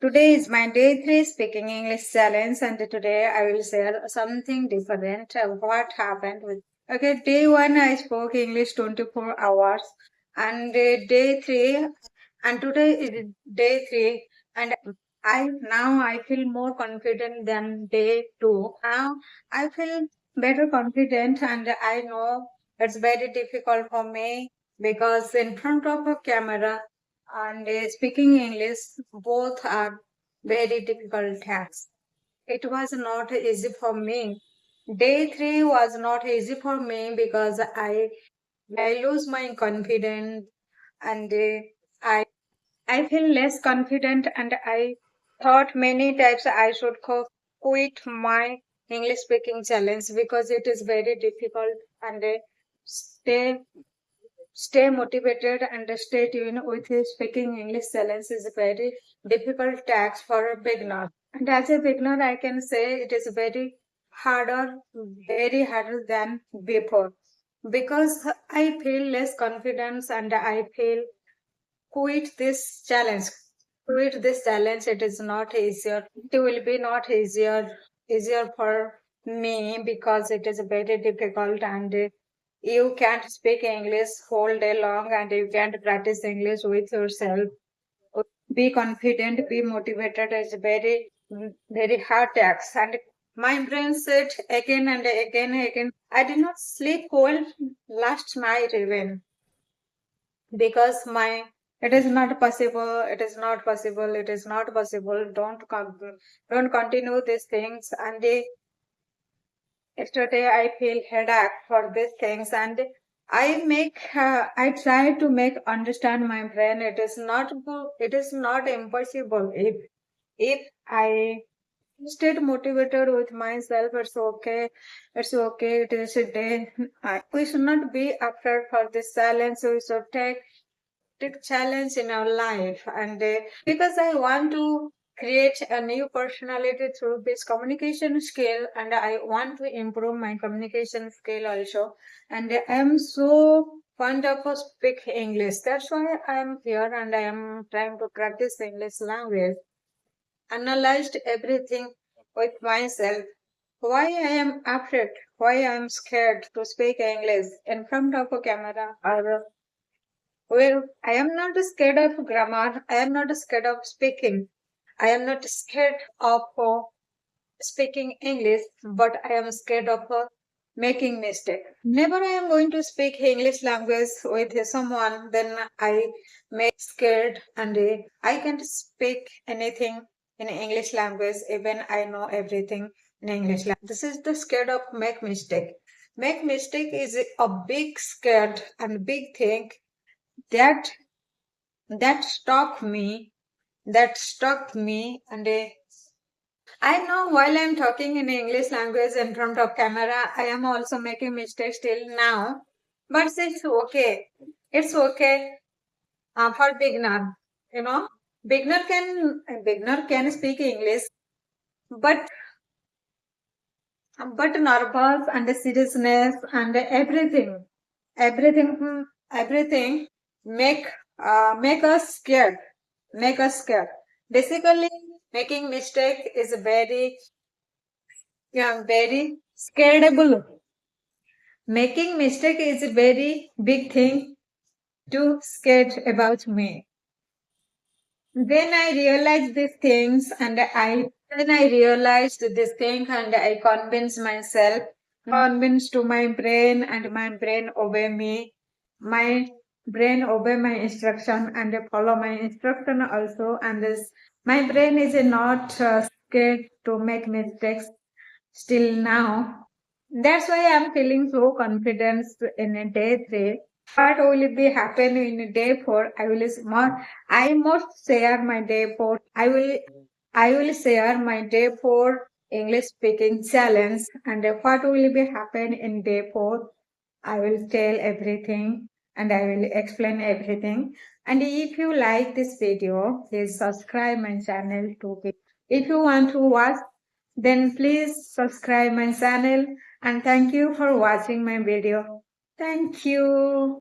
Today is my day 3 speaking English challenge, and today I will share something different. What happened with day 1 I spoke English 24 hours, and day 3, and today is day 3, and I feel more confident than day 2. Now I feel better confident, and I know it's very difficult for me because in front of a camera and speaking English both are very difficult tasks. It was not easy for me. Day 3 was not easy for me because I lose my confidence, and I I feel less confident, and I thought many times I should quit my English speaking challenge because it is very difficult, and stay stay motivated and stay tuned with his speaking English challenge is a very difficult task for a beginner. And as a beginner, I can say it is very harder than before because I feel less confidence, and I feel quit this challenge. Quit this challenge. It is not easier. It will be not easier for me because it is very difficult, and you can't speak English whole day long, and you can't practice English with yourself. Be confident, be motivated is very hard task. And my brain said again and again and again. I did not sleep well last night even because my it is not possible, it is not possible, it is not possible. Don't continue these things. And yesterday I feel headache for these things, and I try to make understand my brain. It is not it is not impossible if I stayed motivated with myself. It's okay. It's okay. It is a day. We should not be afraid for this challenge. We should take challenge in our life, and because I want to create a new personality through this communication skill, and I want to improve my communication skill also, and I am so fond of speak English. That's why I am here, and I am trying to practice English language. Analyzed everything with myself. Why I am afraid, why I am scared to speak English in front of a camera, or well, I am not scared of grammar. I am not scared of speaking. I am not scared of speaking English, but I am scared of making mistake. Never I am going to speak English language with someone, then I make scared, and I can't speak anything in English language even I know everything in English language. This is the scared of make mistake. Make mistake is a big scared and big thing that that stuck me that stuck me, and I know while I'm talking in English language in front of camera I am also making mistakes till now, but it's okay for beginner, you know. Beginner can speak English, but nervous and seriousness and everything make make us scared, basically. Making mistake is very scareable. Making mistake is a very big thing to scared about me. Then I realized these things, and I realized this thing, and I convinced to my brain, and my brain obey me. My brain obey my instruction and follow my instruction also. And this, my brain is not scared to make mistakes still now. That's why I'm feeling so confident in a day 3. What will be happen in day 4? I must share my day 4. I will share my day 4 English speaking challenge, and what will be happen in day 4. I will tell everything, and I will explain everything. And if you like this video, please subscribe my channel to it. If you want to watch, then please subscribe my channel, and thank you for watching my video. Thank you.